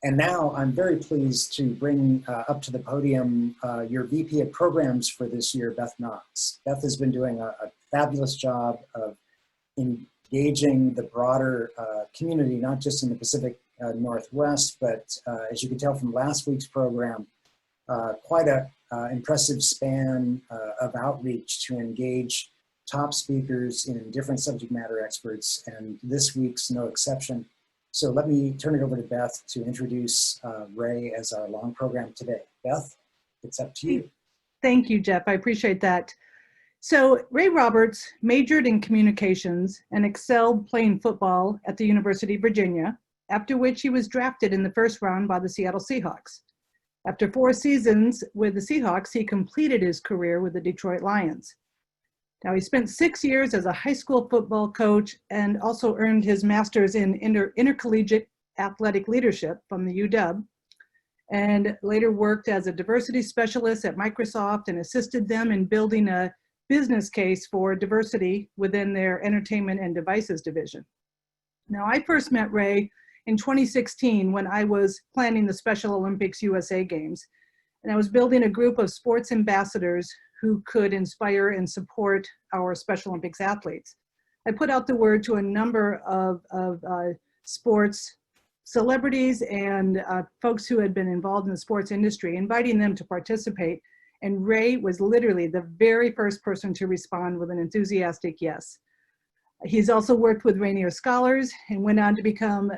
And now I'm very pleased to bring up to the podium your VP of Programs for this year, Beth Knox. Beth has been doing a fabulous job of engaging the broader community, not just in the Pacific Northwest, but as you can tell from last week's program, quite a impressive span of outreach to engage top speakers in different subject matter experts, and this week's no exception. So let me turn it over to Beth to introduce Ray as our long program today. Beth, it's up to you. Thank you, Jeff. I appreciate that. So Ray Roberts majored in communications and excelled playing football at the University of Virginia, after which he was drafted in the first round by the Seattle Seahawks. After 4 seasons with the Seahawks, he completed his career with the Detroit Lions. Now, he spent 6 years as a high school football coach and also earned his master's in intercollegiate athletic leadership from the UW, and later worked as a diversity specialist at Microsoft and assisted them in building a business case for diversity within their entertainment and devices division. Now, I first met Ray in 2016 when I was planning the Special Olympics USA Games, and I was building a group of sports ambassadors who could inspire and support our Special Olympics athletes. I put out the word to a number of sports celebrities and folks who had been involved in the sports industry, inviting them to participate. And Ray was literally the very first person to respond with an enthusiastic yes. He's also worked with Rainier Scholars and went on to become,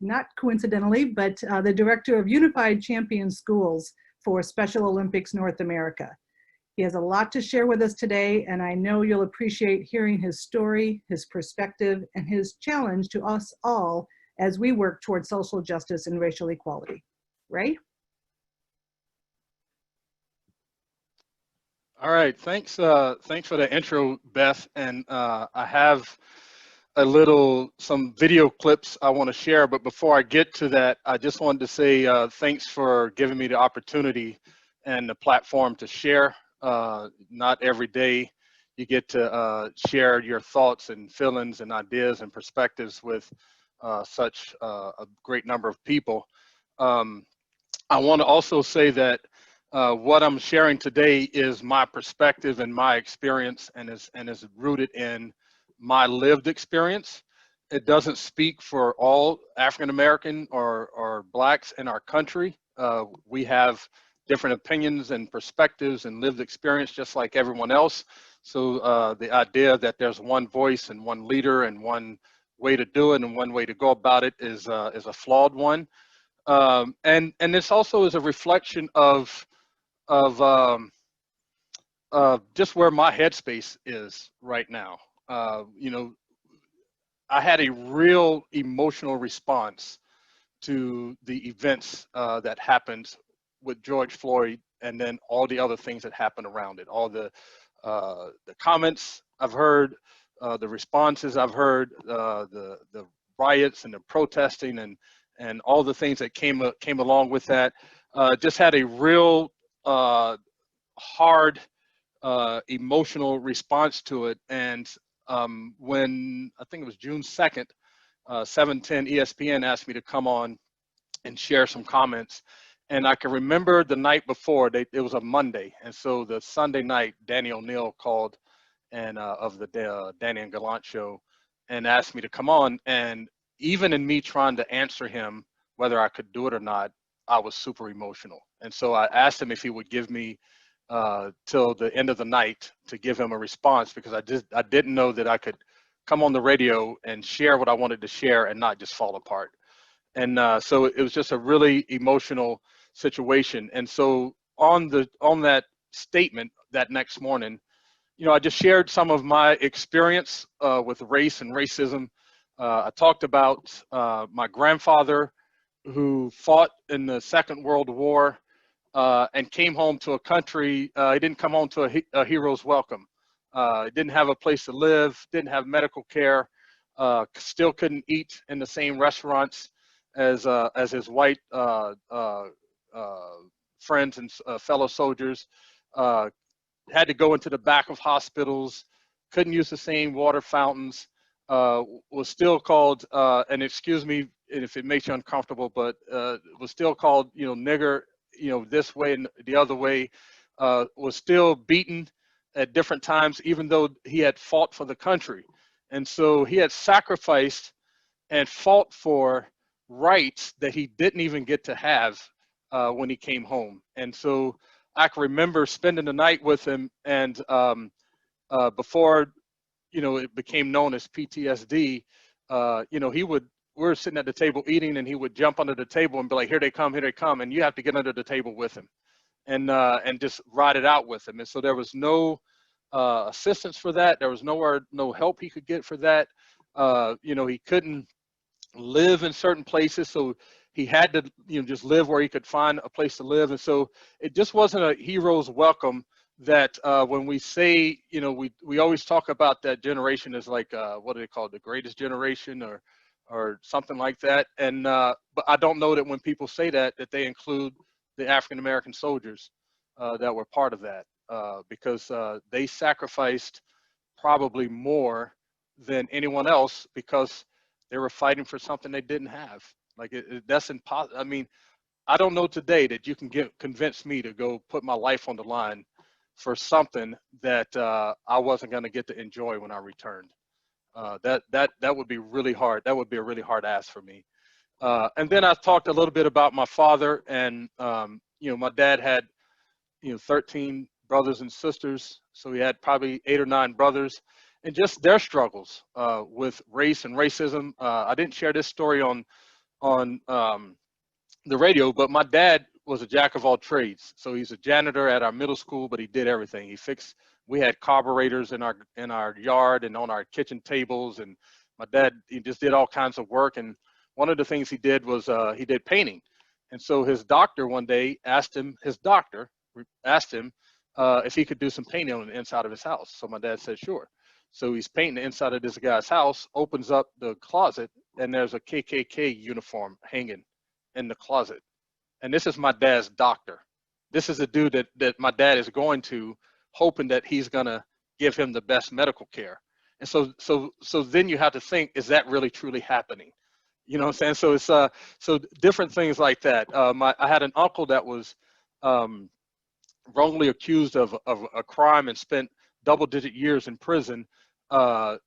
not coincidentally, but the director of Unified Champion Schools for Special Olympics North America. He has a lot to share with us today, and I know you'll appreciate hearing his story, his perspective, and his challenge to us all as we work towards social justice and racial equality. Ray? All right, thanks for the intro, Beth. And I have some video clips I want to share, but before I get to that, I just wanted to say thanks for giving me the opportunity and the platform to share. Not every day you get to share your thoughts and feelings and ideas and perspectives with such a great number of people. I want to also say that what I'm sharing today is my perspective and my experience, and is rooted in my lived experience. It doesn't speak for all African American or Blacks in our country. We have different opinions and perspectives and lived experience just like everyone else. So the idea that there's one voice and one leader and one way to do it and one way to go about it is a flawed one. And this also is a reflection of just where my headspace is right now. You know, I had a real emotional response to the events that happened with George Floyd, and then all the other things that happened around it. All the comments I've heard, the responses I've heard, the riots and the protesting and all the things that came along with that. Just had a real hard emotional response to it. And when I think it was June 2nd, 710 ESPN asked me to come on and share some comments. And I can remember the night before, it was a Monday. And so the Sunday night, Danny O'Neill called and of the Danny and Gallant show and asked me to come on. And even in me trying to answer him, whether I could do it or not, I was super emotional. And so I asked him if he would give me till the end of the night to give him a response, because I didn't know that I could come on the radio and share what I wanted to share and not just fall apart. And so it was just a really emotional situation. And so on that statement that next morning, you know, I just shared some of my experience with race and racism. I talked about my grandfather who fought in the Second World War and came home to a country. He didn't come home to a hero's welcome. He didn't have a place to live, didn't have medical care, still couldn't eat in the same restaurants as his white friends and fellow soldiers. Had to go into the back of hospitals, couldn't use the same water fountains, was still called, and excuse me if it makes you uncomfortable, but was still called, nigger, this way and the other way, was still beaten at different times, even though he had fought for the country. And so he had sacrificed and fought for rights that he didn't even get to have when he came home. And so I can remember spending the night with him, and before, it became known as PTSD, we were sitting at the table eating, and he would jump under the table and be like, here they come, and you have to get under the table with him and just ride it out with him. And so there was no assistance for that. There was no help he could get for that. He couldn't live in certain places, so he had to just live where he could find a place to live. And so it just wasn't a hero's welcome that when we say, we always talk about that generation as like what do they call it, the greatest generation or something like that. And but I don't know that when people say that they include the African American soldiers that were part of that, because they sacrificed probably more than anyone else because they were fighting for something they didn't have. Like that's impossible. I mean, I don't know today that you can convince me to go put my life on the line for something that I wasn't going to get to enjoy when I returned. That would be really hard. That would be a really hard ask for me. And then I talked a little bit about my father, and my dad had 13 brothers and sisters, so he had probably 8 or 9 brothers, and just their struggles with race and racism. I didn't share this story on the radio, but my dad was a jack of all trades. So he's a janitor at our middle school, but he did everything. We had carburetors in our yard and on our kitchen tables, and my dad, he just did all kinds of work. And one of the things he did was he did painting. And so his doctor one day asked him if he could do some painting on the inside of his house. So my dad said, sure. So he's painting the inside of this guy's house, opens up the closet, and there's a KKK uniform hanging in the closet. And this is my dad's doctor. This is a dude that my dad is going to, hoping that he's gonna give him the best medical care. And so then you have to think, is that really truly happening? You know what I'm saying? So it's so different things like that. I had an uncle that was wrongly accused of a crime and spent double-digit years in prison, and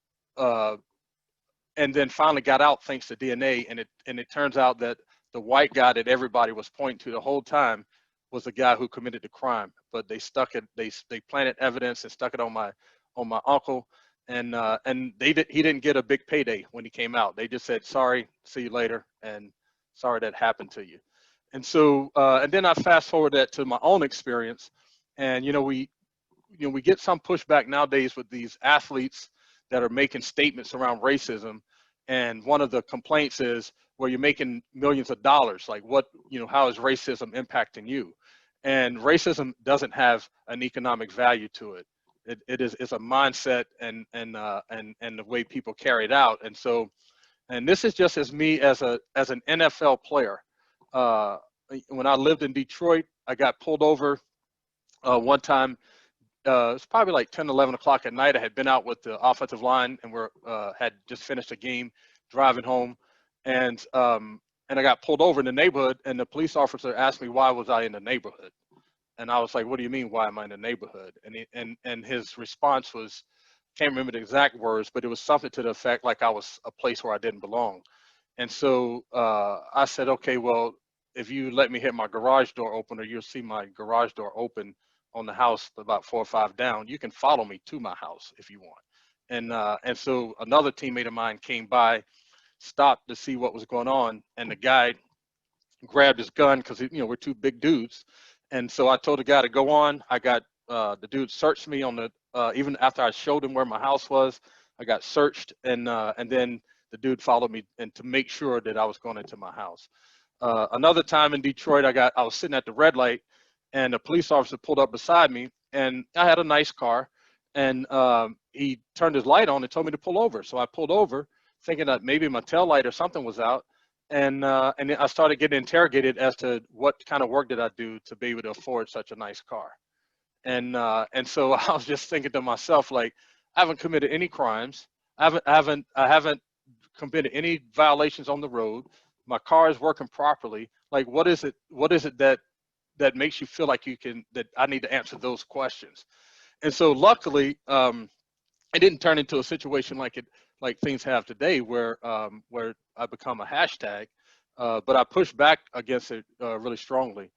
then finally got out thanks to DNA. And it turns out that the white guy that everybody was pointing to the whole time was the guy who committed the crime. But they stuck it. They planted evidence and stuck it on my uncle. And he didn't get a big payday when he came out. They just said, sorry, see you later, and sorry that happened to you. And so and then I fast forward that to my own experience, and we get some pushback nowadays with these athletes that are making statements around racism. And one of the complaints is, well, you're making millions of dollars. Like how is racism impacting you? And racism doesn't have an economic value to it. It's a mindset and the way people carry it out. And so, and this is just as me as an NFL player. When I lived in Detroit, I got pulled over one time. It's probably like 10, 11 o'clock at night. I had been out with the offensive line, and had just finished a game, driving home, and I got pulled over in the neighborhood, and the police officer asked me why was I in the neighborhood, and I was like, what do you mean, why am I in the neighborhood? And his response was, can't remember the exact words, but it was something to the effect like I was a place where I didn't belong. And so I said, okay, well, if you let me hit my garage door opener, you'll see my garage door open on the house about 4 or 5 down. You can follow me to my house if you want. And so another teammate of mine came by, stopped to see what was going on, and the guy grabbed his gun because we're 2 big dudes. And so I told the guy to go on. I got the dude searched me on the even after I showed him where my house was. I got searched, and then the dude followed me and to make sure that I was going into my house. Another time in Detroit, I was sitting at the red light, and a police officer pulled up beside me, and I had a nice car, and he turned his light on and told me to pull over. So I pulled over, thinking that maybe my tail light or something was out, and then I started getting interrogated as to what kind of work did I do to be able to afford such a nice car. And so I was just thinking to myself, like, I haven't committed any crimes. I haven't committed any violations on the road. My car is working properly. Like, what is it that makes you feel like that I need to answer those questions? And so luckily, it didn't turn into a situation like things have today, where I become a hashtag, but I pushed back against it really strongly.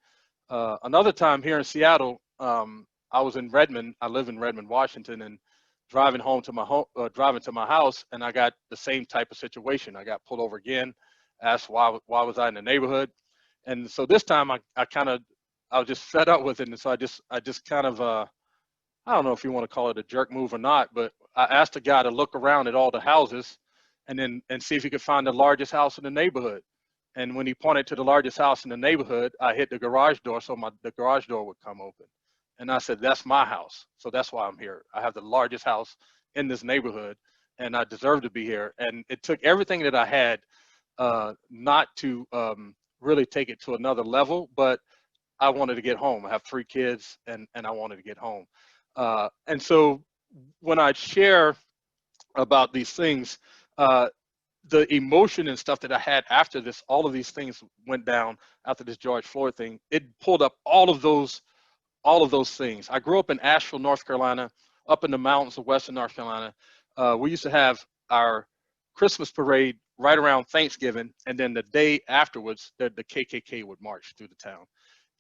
Another time here in Seattle, I was in Redmond. I live in Redmond, Washington, and driving to my house, and I got the same type of situation. I got pulled over again, asked why was I in the neighborhood, and so this time I was just fed up with it, and so I just kind of I don't know if you want to call it a jerk move or not, but I asked the guy to look around at all the houses, and see if he could find the largest house in the neighborhood. And when he pointed to the largest house in the neighborhood, I hit the garage door so the garage door would come open. And I said, that's my house. So that's why I'm here. I have the largest house in this neighborhood, and I deserve to be here. And it took everything that I had not to really take it to another level, but I wanted to get home. I have 3 kids, and I wanted to get home. And so when I share about these things, the emotion and stuff that I had after this, all of these things went down after this George Floyd thing, it pulled up all of those things. I grew up in Asheville, North Carolina, up in the mountains of Western North Carolina. We used to have our Christmas parade right around Thanksgiving, and then the day afterwards, the KKK would march through the town.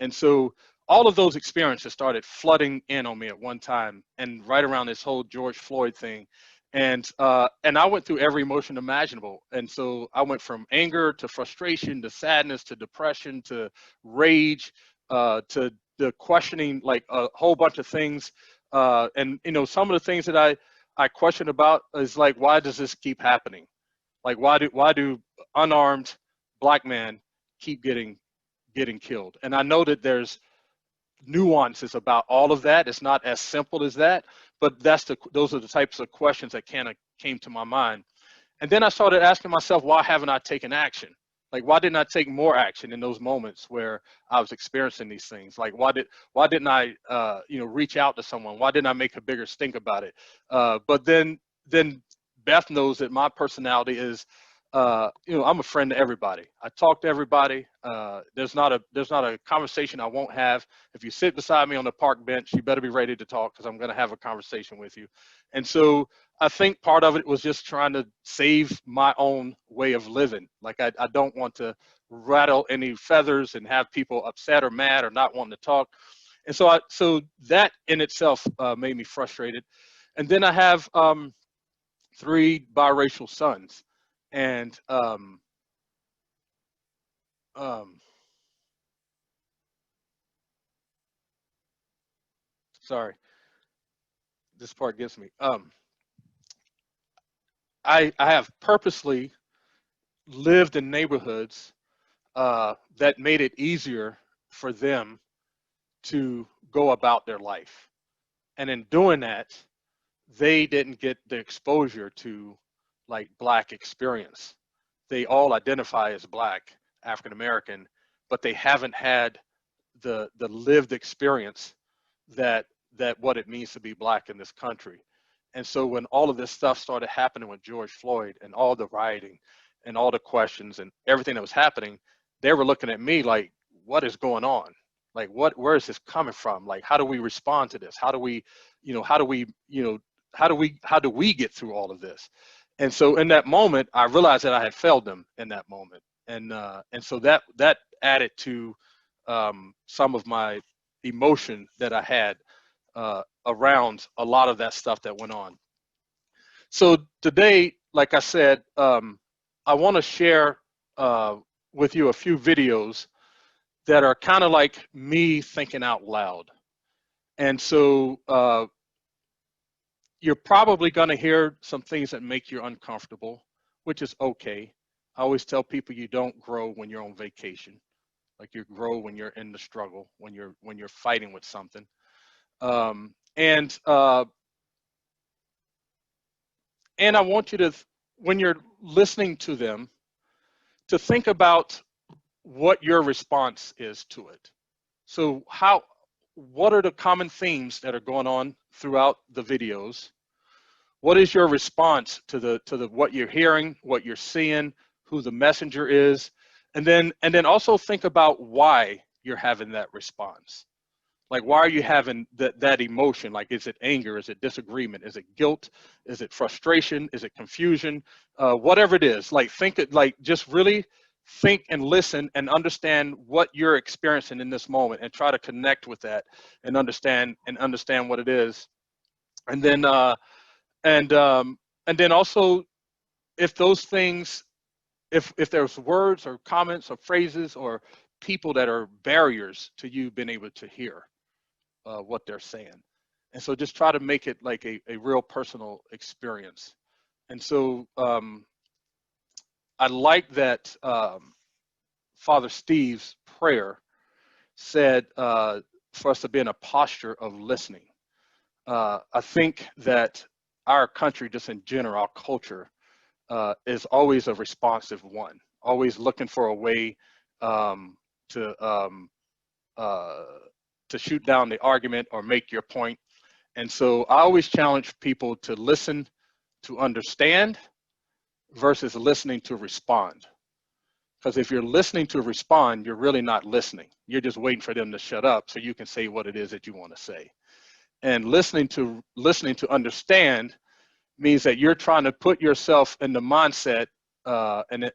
And so all of those experiences started flooding in on me at one time, and right around this whole George Floyd thing. And I went through every emotion imaginable. And so I went from anger to frustration to sadness to depression to rage to the questioning, like a whole bunch of things. And some of the things that I question about is like, why does this keep happening? Like, why do unarmed Black men keep getting killed? And I know that there's nuances about all of that. It's not as simple as that, but those are the types of questions that kind of came to my mind. And then I started asking myself, why haven't I taken action? Like, why didn't I take more action in those moments where I was experiencing these things? Like, why didn't I reach out to someone? Why didn't I make a bigger stink about it? But then Beth knows that my personality is, I'm a friend to everybody. I talk to everybody. There's not a conversation I won't have. If you sit beside me on the park bench, you better be ready to talk, because I'm going to have a conversation with you. And so I think part of it was just trying to save my own way of living. Like, I don't want to rattle any feathers and have people upset or mad or not wanting to talk. And so that in itself made me frustrated. And then I have 3 biracial sons. And sorry, this part gets me. I have purposely lived in neighborhoods that made it easier for them to go about their life. And in doing that, they didn't get the exposure to like Black experience. They all identify as Black, African American, but they haven't had the lived experience that what it means to be Black in this country. And so when all of this stuff started happening with George Floyd and all the rioting and all the questions and everything that was happening, they were looking at me like, what is going on? Like, where is this coming from? Like, how do we respond to this? How do we get through all of this? And so in that moment, I realized that I had failed them in that moment. And so that added to some of my emotion that I had around a lot of that stuff that went on. So today, like I said, I want to share with you a few videos that are kind of like me thinking out loud. And so you're probably going to hear some things that make you uncomfortable, which is okay. I always tell people you don't grow when you're on vacation. Like, you grow when you're in the struggle, when you're fighting with something. And I want you to, when you're listening to them, to think about what your response is to it. So what are the common themes that are going on throughout the videos? What is your response to the what you're hearing, what you're seeing, who the messenger is? then also think about why you're having that response. Like, why are you having that emotion? Like, is it anger? Is it disagreement? Is it guilt? Is it frustration? Is it confusion? Whatever it is, like, think it, like, just really think and listen and understand what you're experiencing in this moment, and try to connect with that and understand what it is. And then and then also, if those things, if there's words or comments or phrases or people that are barriers to you being able to hear what they're saying. And so just try to make it like a real personal experience. And so I like that Father Steve's prayer said for us to be in a posture of listening. I think that our country, just in general, our culture, is always a responsive one, always looking for a way to shoot down the argument or make your point. And so I always challenge people to listen to understand versus listening to respond. Because if you're listening to respond, you're really not listening. You're just waiting for them to shut up so you can say what it is that you want to say. And listening to understand means that you're trying to put yourself in the mindset and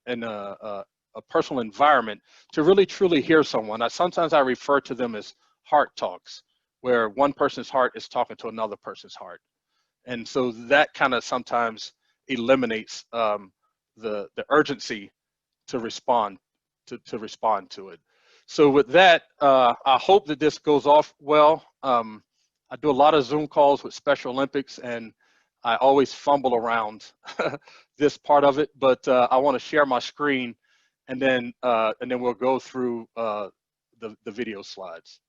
in a personal environment to really truly hear someone. Sometimes I refer to them as heart talks, where one person's heart is talking to another person's heart. And so that kind of sometimes eliminates the urgency to respond to it. So with that, I hope that this goes off well. I do a lot of Zoom calls with Special Olympics, and I always fumble around this part of it, but I want to share my screen, and then we'll go through the video slides.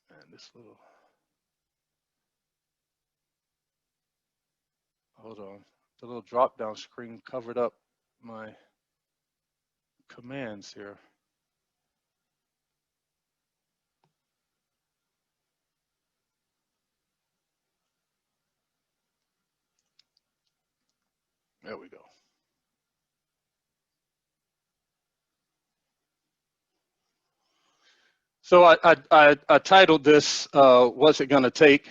And this little, hold on, the little drop-down screen covered up my commands here. There we go. So I titled this, "What's It Gonna Take?"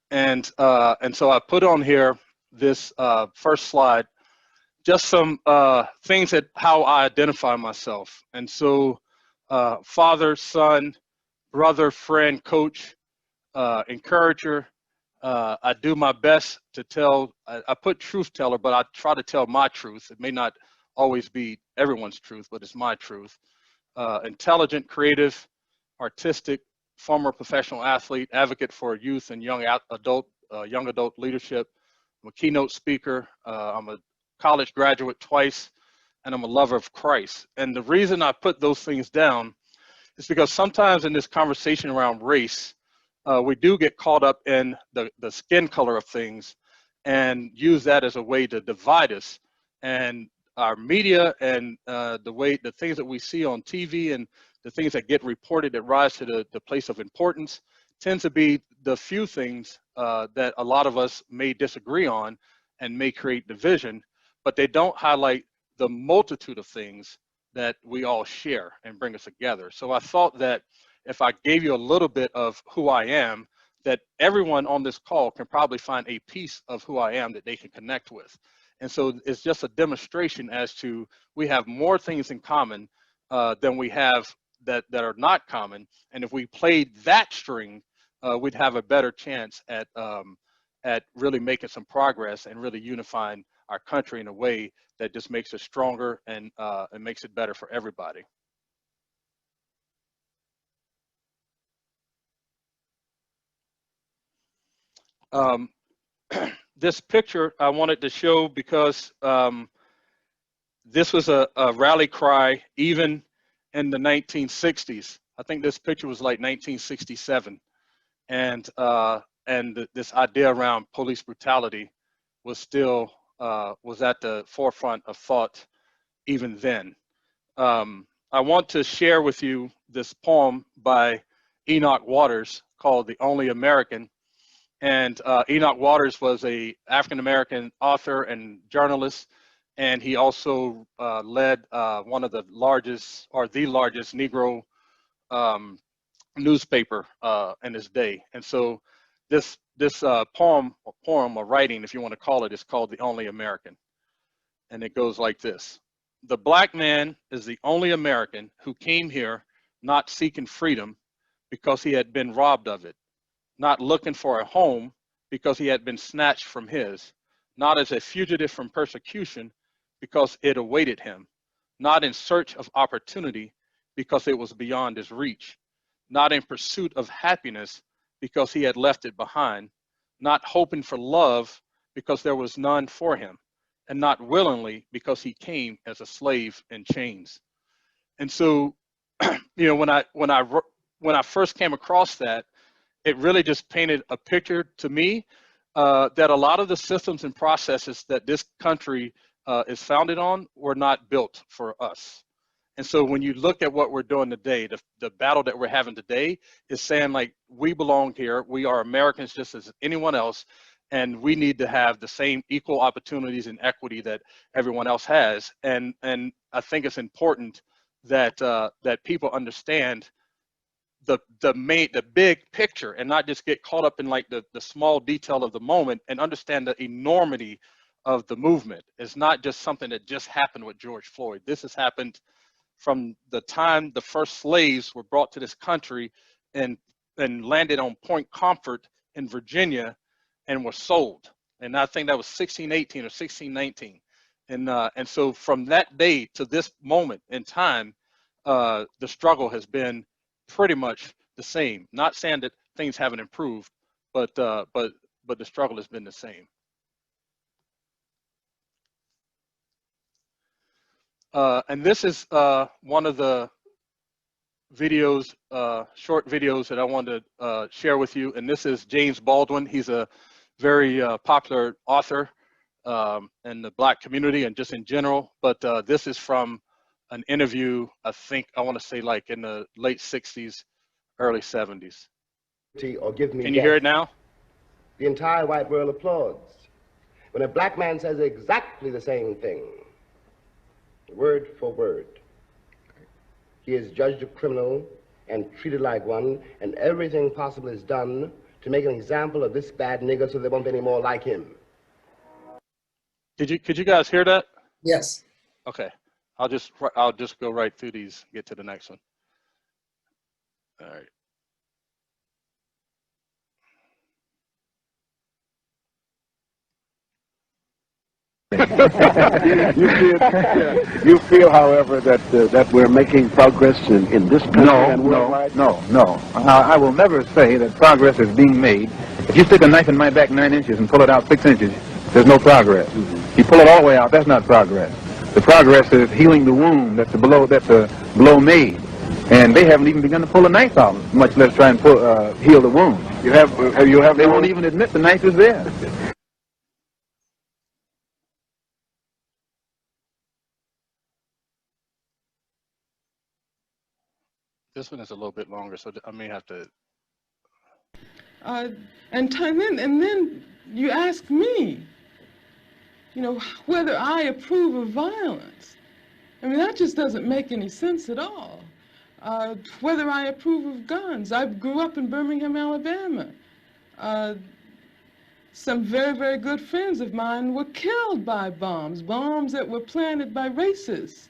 And so I put on here this first slide, just some things that how I identify myself. And so father, son, brother, friend, coach, encourager. I do my best to tell, I put truth teller, but I try to tell my truth. It may not always be everyone's truth, but it's my truth. Intelligent, creative, artistic, former professional athlete, advocate for youth and young adult leadership. I'm a keynote speaker. I'm a college graduate twice, and I'm a lover of Christ. And the reason I put those things down is because sometimes in this conversation around race, we do get caught up in the skin color of things and use that as a way to divide us. And our media and the things that we see on TV and the things that get reported that rise to the place of importance tends to be the few things that a lot of us may disagree on and may create division, but they don't highlight the multitude of things that we all share and bring us together. So I thought that if I gave you a little bit of who I am, that everyone on this call can probably find a piece of who I am that they can connect with. And so it's just a demonstration as to we have more things in common than we have that are not common. And if we played that string, we'd have a better chance at really making some progress and really unifying our country in a way that just makes us stronger and makes it better for everybody. This picture I wanted to show because this was a rally cry even in the 1960s. I think this picture was like 1967, and this idea around police brutality was still was at the forefront of thought even then. I want to share with you this poem by Enoch Waters called "The Only American." And Enoch Waters was a African-American author and journalist, and he also led one of the largest, or the largest, Negro um, newspaper in his day. And so this poem or writing, if you want to call it, is called "The Only American." And it goes like this. The black man is the only American who came here not seeking freedom because he had been robbed of it, not looking for a home because he had been snatched from his, not as a fugitive from persecution because it awaited him, not in search of opportunity because it was beyond his reach, not in pursuit of happiness because he had left it behind, not hoping for love because there was none for him, and not willingly because he came as a slave in chains. And so, you know, when I first came across that, it really just painted a picture to me that a lot of the systems and processes that this country is founded on were not built for us. And so when you look at what we're doing today, the battle that we're having today is saying, like, we belong here. We are Americans just as anyone else. And we need to have the same equal opportunities and equity that everyone else has. And I think it's important that that people understand the big picture and not just get caught up in like the small detail of the moment, and understand the enormity of the movement. It's not just something that just happened with George Floyd. This has happened from the time the first slaves were brought to this country and landed on Point Comfort in Virginia and were sold. And I think that was 1618 or 1619. And so from that day to this moment in time, the struggle has been pretty much the same. Not saying that things haven't improved, but the struggle has been the same. And this is one of the videos, short videos that I wanted to share with you. And this is James Baldwin. He's a very popular author in the Black community and just in general. But this is from an interview, I think, I want to say like in the late 60s, early 70s. Or give me Can you hear it now? The entire white world applauds. When a black man says exactly the same thing, word for word, he is judged a criminal and treated like one, and everything possible is done to make an example of this bad nigger so there won't be any more like him. Could you guys hear that? Yes. Okay. I'll just go right through these, get to the next one. All right. You feel, however, that we're making progress in this country and worldwide? No. I will never say that progress is being made. If you stick a knife in my back 9 inches and pull it out 6 inches, there's no progress. You pull it all the way out, that's not progress. The progress is healing the wound that's a blow made. And they haven't even begun to pull the knife out, much less try and heal the wound. They won't even admit the knife is there. This one is a little bit longer, so I may have to. And then you ask me, you know, whether I approve of violence. I mean, that just doesn't make any sense at all. Whether I approve of guns. I grew up in Birmingham, Alabama. Some very, very good friends of mine were killed by bombs that were planted by racists.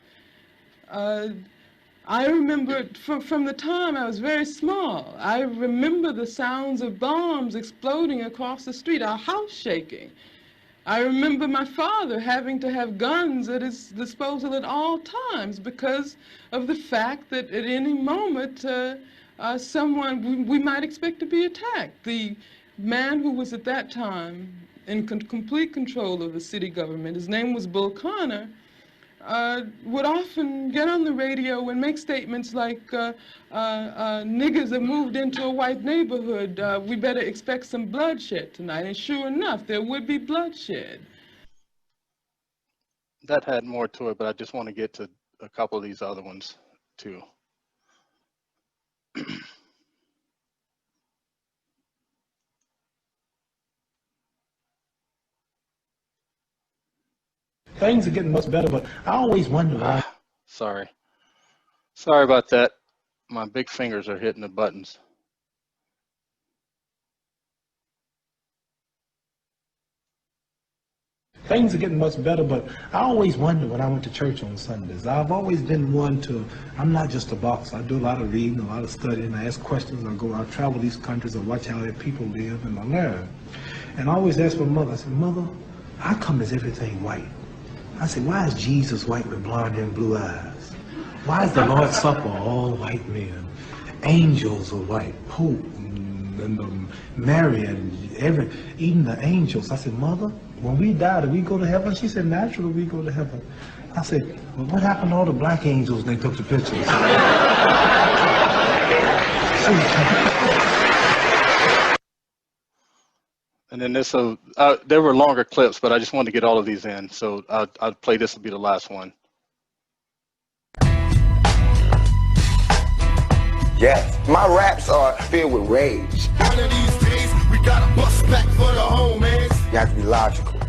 I remember from the time I was very small, I remember the sounds of bombs exploding across the street, our house shaking. I remember my father having to have guns at his disposal at all times because of the fact that at any moment we might expect to be attacked. The man who was at that time in complete control of the city government, his name was Bull Connor, would often get on the radio and make statements like, niggers have moved into a white neighborhood, we better expect some bloodshed tonight. And sure enough, there would be bloodshed. That had more to it, but I just want to get to a couple of these other ones. too. Things are getting much better, but I always wonder why. Sorry about that. My big fingers are hitting the buttons. Things are getting much better, but I always wonder when I went to church on Sundays. I've always been one to, I'm not just a boxer. I do a lot of reading, a lot of studying. I ask questions. I travel these countries. I watch how their people live, and I learn. And I always ask my mother, I said, Mother, how come is everything white? I said, why is Jesus white with blonde hair and blue eyes? Why is the Lord's Supper all white men? Angels are white, Pope and Mary and even the angels. I said, Mother, when we die, do we go to heaven? She said, naturally we go to heaven. I said, well, what happened to all the black angels when they took the pictures? And then this, there were longer clips, but I just wanted to get all of these in. So I'll play this will be the last one. Yes, my raps are filled with rage. One of these days, we gotta bust back for the homies. You have to be logical.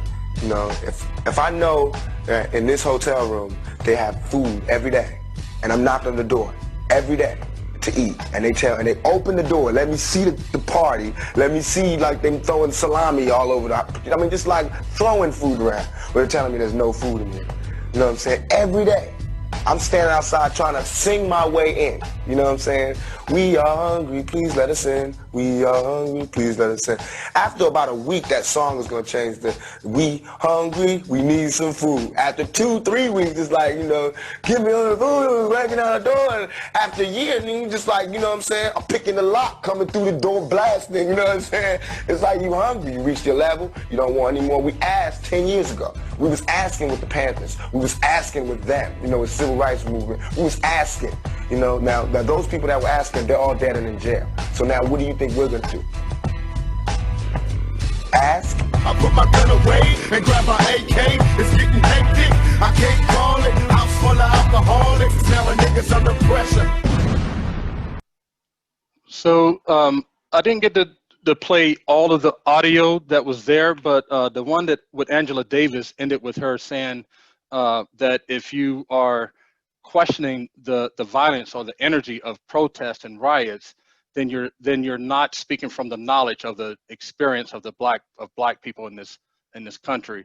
You know, if I know that in this hotel room they have food every day, and I'm knocking on the door every day to eat, and they open the door, let me see the party, let me see like them throwing salami all over I mean, just like throwing food around, but they're telling me there's no food in here. You know what I'm saying? Every day. I'm standing outside trying to sing my way in. You know what I'm saying? We are hungry, please let us in. We are hungry, please let us in. After about a week, that song is going to change to, we hungry, we need some food. After 2-3 weeks, it's like, you know, give me all the food, breaking out the door. And after a year, then you just like, you know what I'm saying? I'm picking the lock, coming through the door, blasting, you know what I'm saying? It's like you hungry, you reached your level, you don't want any more. We asked 10 years ago. We was asking with the Panthers. We was asking with them, you know, with civil rights movement. We was asking, you know, now those people that were asking, they're all dead and in jail. So now what do you think we're gonna do? Ask? I put my gun away and grab my AK. It's getting hectic. I can't call it. House full of alcoholics. Now a nigga's under pressure. So I didn't get to play all of the audio that was there, but the one that with Angela Davis ended with her saying that if you are questioning the violence or the energy of protests and riots, then you're not speaking from the knowledge of the experience of black people in this country,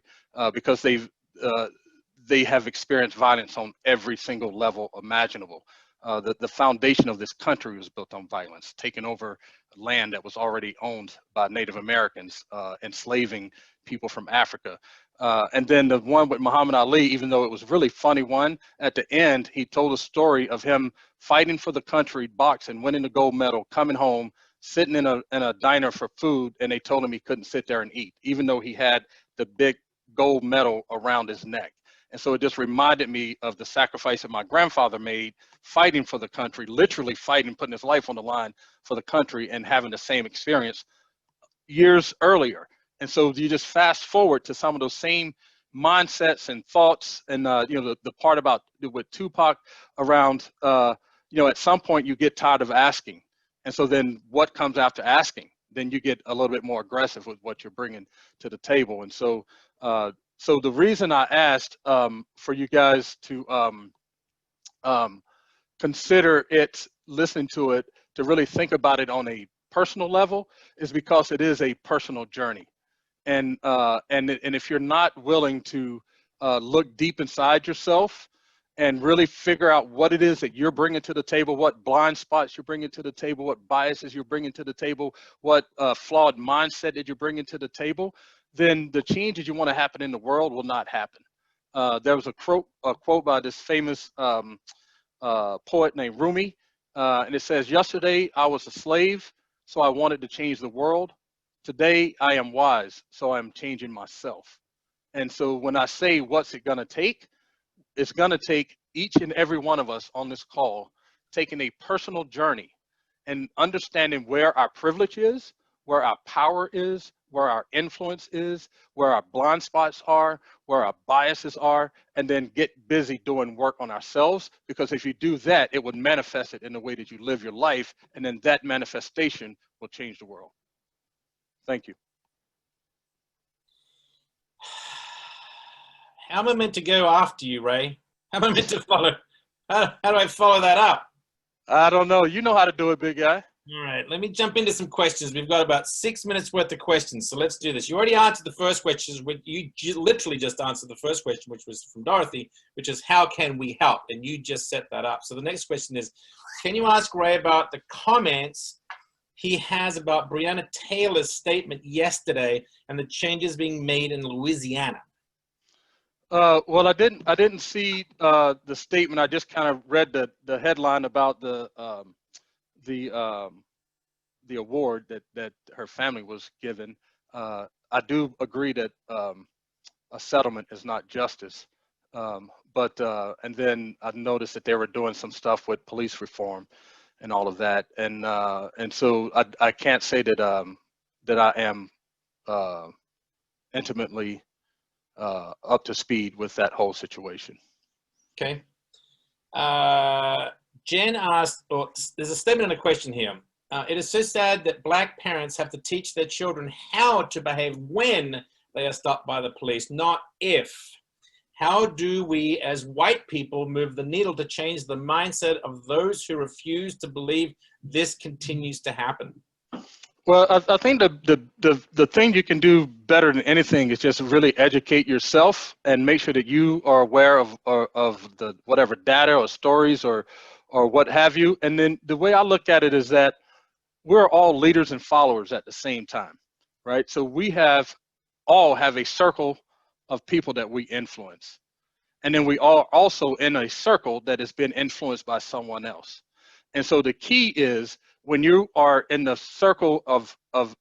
because they have experienced violence on every single level imaginable. The foundation of this country was built on violence, taking over land that was already owned by Native Americans, enslaving people from Africa. And then the one with Muhammad Ali, even though it was a really funny one, at the end, he told a story of him fighting for the country, boxing, winning the gold medal, coming home, sitting in a diner for food, and they told him he couldn't sit there and eat, even though he had the big gold medal around his neck. And so it just reminded me of the sacrifice that my grandfather made, fighting for the country, literally fighting, putting his life on the line for the country, and having the same experience years earlier. And so you just fast forward to some of those same mindsets and thoughts, and you know, the part about with Tupac around, you know, at some point you get tired of asking, and so then what comes after asking? Then you get a little bit more aggressive with what you're bringing to the table. And so, so the reason I asked for you guys to consider it, listening to it, to really think about it on a personal level, is because it is a personal journey. And if you're not willing to look deep inside yourself and really figure out what it is that you're bringing to the table, what blind spots you're bringing to the table, what biases you're bringing to the table, what flawed mindset that you're bringing to the table, then the change that you want to happen in the world will not happen. There was a quote by this famous poet named Rumi, and it says, "Yesterday I was a slave, so I wanted to change the world. Today I am wise, so I'm changing myself." And so when I say what's it gonna take, it's gonna take each and every one of us on this call taking a personal journey and understanding where our privilege is, where our power is, where our influence is, where our blind spots are, where our biases are, and then get busy doing work on ourselves. Because if you do that, it would manifest it in the way that you live your life, and then that manifestation will change the world. Thank you. How am I meant to go after you, Ray? How am I meant to follow? How do I follow that up? I don't know. You know how to do it, big guy. All right, let me jump into some questions. We've got about 6 minutes worth of questions, so let's do this. You already answered the first question. You literally just answered the first question, which was from Dorothy, which is how can we help? And you just set that up. So the next question is, can you ask Ray about the comments he has about Breonna Taylor's statement yesterday and the changes being made in Louisiana? Well, I didn't see the statement. I just kind of read the headline about the award that her family was given. I do agree that a settlement is not justice, and then I noticed that they were doing some stuff with police reform and all of that, and so I can't say that that I am intimately up to speed with that whole situation. Okay. Jen asked, or there's a statement and a question here. It is so sad that Black parents have to teach their children how to behave when they are stopped by the police, not if. How do we as white people move the needle to change the mindset of those who refuse to believe this continues to happen? Well, I think the thing you can do better than anything is just really educate yourself and make sure that you are aware of the whatever data or stories or what have you. And then the way I look at it is that we're all leaders and followers at the same time, right? So we all have a circle of people that we influence. And then we are also in a circle that has been influenced by someone else. And so the key is when you are in the circle of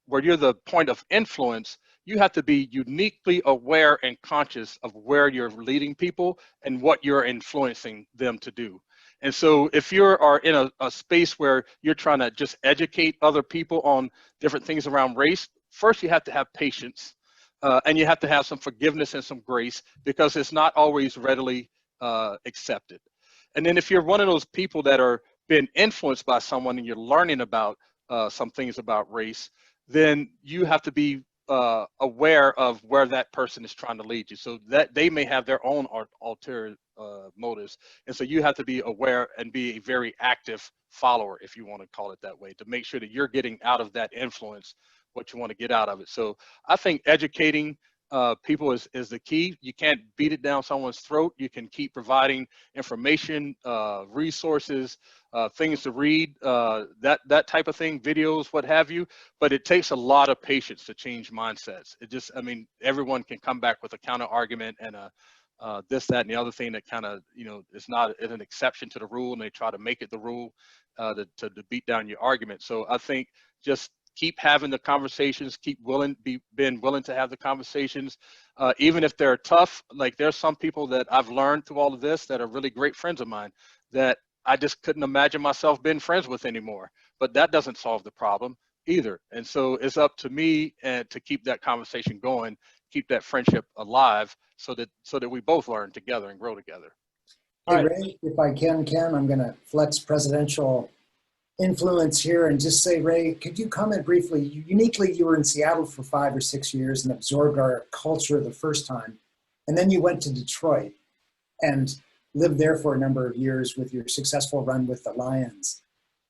where you're the point of influence, you have to be uniquely aware and conscious of where you're leading people and what you're influencing them to do. And so if you are in a space where you're trying to just educate other people on different things around race, first you have to have patience and you have to have some forgiveness and some grace because it's not always readily accepted. And then if you're one of those people that are been influenced by someone and you're learning about some things about race, then you have to be aware of where that person is trying to lead you. So that they may have their own ulterior motives. And so you have to be aware and be a very active follower, if you want to call it that way, to make sure that you're getting out of that influence what you want to get out of it. So I think educating people is the key. You can't beat it down someone's throat. You can keep providing information, resources, things to read, that type of thing, videos, what have you. But it takes a lot of patience to change mindsets. I mean, everyone can come back with a counter argument and this, that, and the other thing that kind of, is not an exception to the rule, and they try to make it the rule to beat down your argument. So I think just keep having the conversations, being willing to have the conversations, even if they're tough. Like there's some people that I've learned through all of this that are really great friends of mine that I just couldn't imagine myself being friends with anymore. But that doesn't solve the problem either. And so it's up to me and to keep that conversation going, keep that friendship alive so that we both learn together and grow together. Hey, Ray, if I can, I'm going to flex presidential influence here and just say, Ray, could you comment briefly? Uniquely, you were in Seattle for 5 or 6 years and absorbed our culture the first time. And then you went to Detroit and lived there for a number of years with your successful run with the Lions.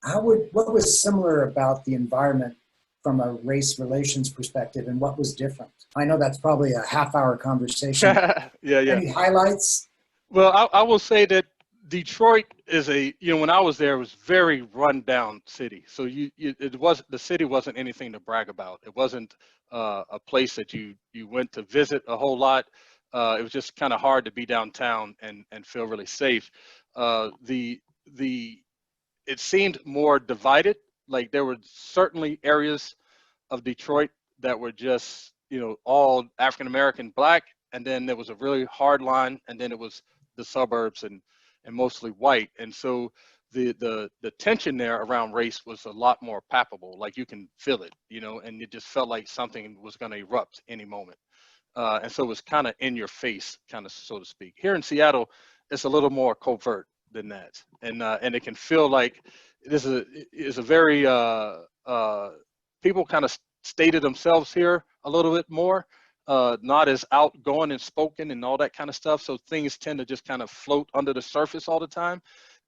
What was similar about the environment from a race relations perspective and what was different? I know that's probably a half-hour conversation. Yeah. Any highlights? Well, I will say that Detroit is when I was there, it was very run-down city. So the city wasn't anything to brag about. It wasn't a place that you went to visit a whole lot. It was just kind of hard to be downtown and feel really safe. It seemed more divided. Like there were certainly areas of Detroit that were just all African American, Black, and then there was a really hard line, and then it was the suburbs and mostly white. And so the tension there around race was a lot more palpable. Like you can feel it, you know, and it just felt like something was going to erupt any moment. And so it was kind of in your face, kind of, so to speak. Here in Seattle, it's a little more covert than that. And it can feel like this is a very, people kind of stated themselves here a little bit more, not as outgoing and spoken and all that kind of stuff. So things tend to just kind of float under the surface all the time.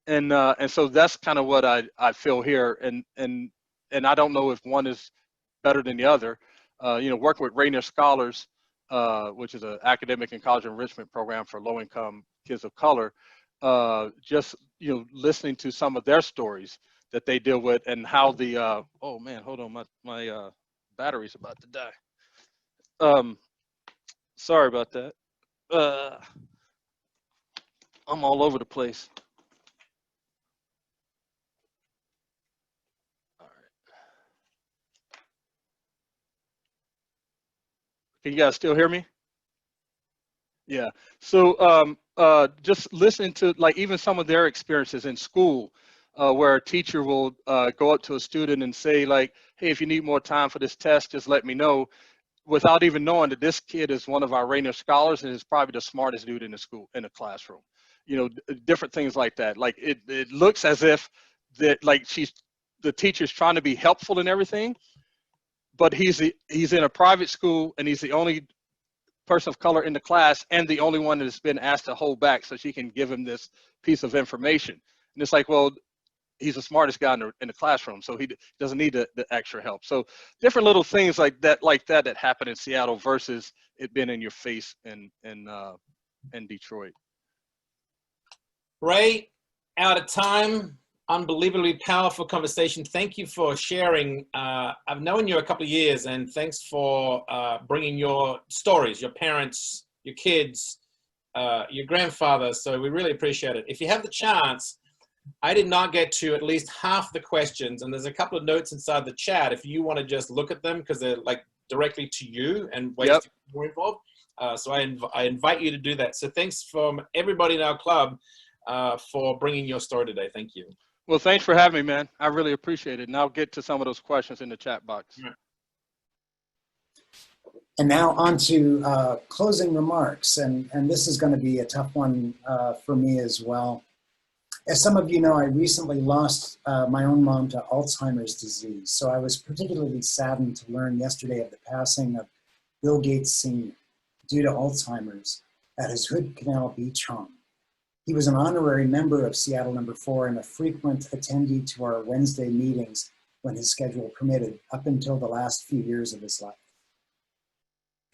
And so that's kind of what I feel here. And I don't know if one is better than the other. You know, working with Rainier Scholars, which is an academic and college enrichment program for low-income kids of color, just, you know, listening to some of their stories that they deal with and how the, oh man, hold on, my battery's about to die. Sorry about that. I'm all over the place. All right. Can you guys still hear me? Yeah. So just listening to like even some of their experiences in school, where a teacher will go up to a student and say like, hey, if you need more time for this test, just let me know, without even knowing that this kid is one of our Rainier Scholars and is probably the smartest dude in the school, in the classroom. You know, different things like that. Like it looks as if that like the teacher's trying to be helpful in everything, but he's in a private school and he's the only person of color in the class and the only one that's been asked to hold back so she can give him this piece of information. And it's like, well, he's the smartest guy in the classroom, so he doesn't need the extra help. So different little things like that happen in Seattle versus it being in your face in Detroit. Ray, out of time. Unbelievably powerful conversation. Thank you for sharing. I've known you a couple of years, and thanks for bringing your stories, your parents, your kids, your grandfather. So we really appreciate it. If you have the chance, I did not get to at least half the questions, and there's a couple of notes inside the chat if you want to just look at them, because they're like directly to you and ways to get more involved. So I invite you to do that. So thanks from everybody in our club for bringing your story today. Thank you. Well, thanks for having me, man. I really appreciate it. And I'll get to some of those questions in the chat box. And now on to closing remarks. And this is going to be a tough one for me as well. As some of you know, I recently lost my own mom to Alzheimer's disease. So I was particularly saddened to learn yesterday of the passing of Bill Gates Sr. due to Alzheimer's at his Hood Canal Beach home. He was an honorary member of Seattle No. 4 and a frequent attendee to our Wednesday meetings when his schedule permitted, up until the last few years of his life.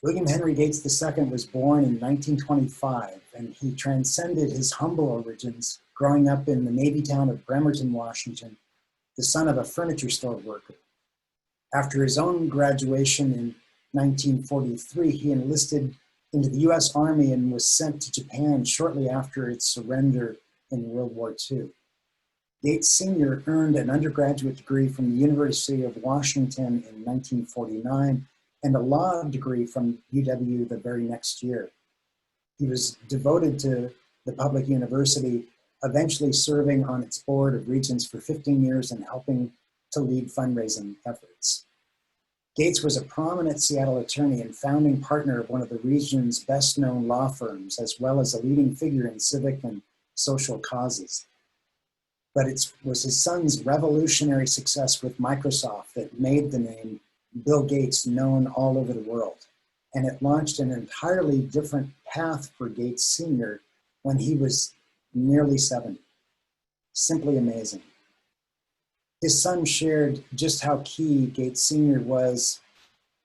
William Henry Gates II was born in 1925, and he transcended his humble origins, growing up in the Navy town of Bremerton, Washington, the son of a furniture store worker. After his own graduation in 1943, he enlisted into the U.S. Army and was sent to Japan shortly after its surrender in World War II. Gates Sr. earned an undergraduate degree from the University of Washington in 1949 and a law degree from UW the very next year. He was devoted to the public university, eventually serving on its board of regents for 15 years and helping to lead fundraising efforts. Gates was a prominent Seattle attorney and founding partner of one of the region's best-known law firms, as well as a leading figure in civic and social causes. But it was his son's revolutionary success with Microsoft that made the name Bill Gates known all over the world. And it launched an entirely different path for Gates Sr. when he was nearly 70. Simply amazing. His son shared just how key Gates Sr. was,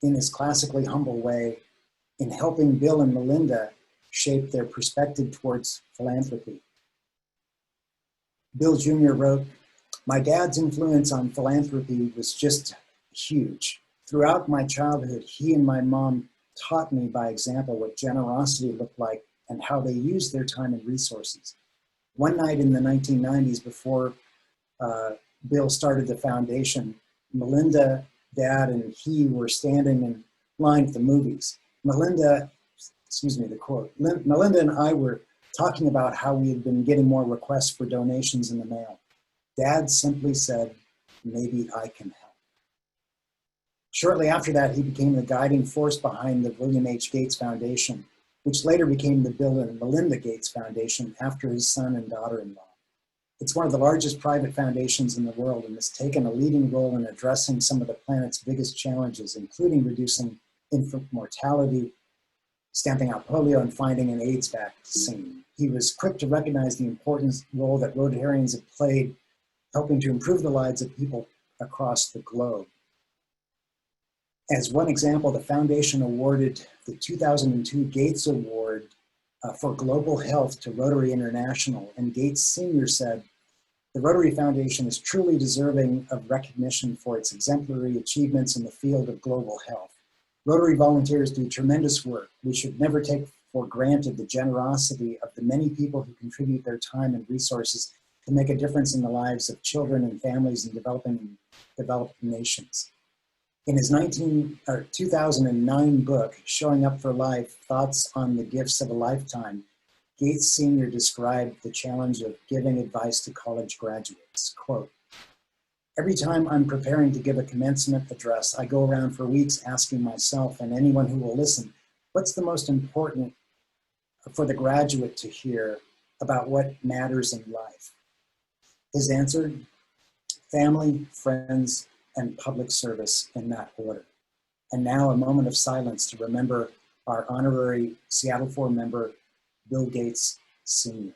in his classically humble way, in helping Bill and Melinda shape their perspective towards philanthropy. Bill Jr. wrote, "My dad's influence on philanthropy was just huge. Throughout my childhood, he and my mom taught me by example what generosity looked like and how they used their time and resources. One night in the 1990s, before Bill started the foundation, Melinda, Dad, and he were standing in line at the movies. Melinda and I were talking about how we had been getting more requests for donations in the mail. Dad simply said, maybe I can help. Shortly after that, he became the guiding force behind the William H. Gates Foundation, which later became the Bill and Melinda Gates Foundation after his son and daughter-in-law. It's one of the largest private foundations in the world and has taken a leading role in addressing some of the planet's biggest challenges, including reducing infant mortality, stamping out polio, and finding an AIDS vaccine. He was quick to recognize the important role that Rotarians have played helping to improve the lives of people across the globe. As one example, the foundation awarded the 2002 Gates Award for Global Health to Rotary International, and Gates Sr. said, "The Rotary Foundation is truly deserving of recognition for its exemplary achievements in the field of global health. Rotary volunteers do tremendous work. We should never take for granted the generosity of the many people who contribute their time and resources to make a difference in the lives of children and families in developed nations." In his 2009 book, Showing Up for Life, Thoughts on the Gifts of a Lifetime, Gates Sr. described the challenge of giving advice to college graduates. Quote, "Every time I'm preparing to give a commencement address, I go around for weeks asking myself and anyone who will listen, what's the most important for the graduate to hear about what matters in life? His answer, family, friends, and public service in that order. And now a moment of silence to remember our honorary Seattle 4 member, Bill Gates Sr.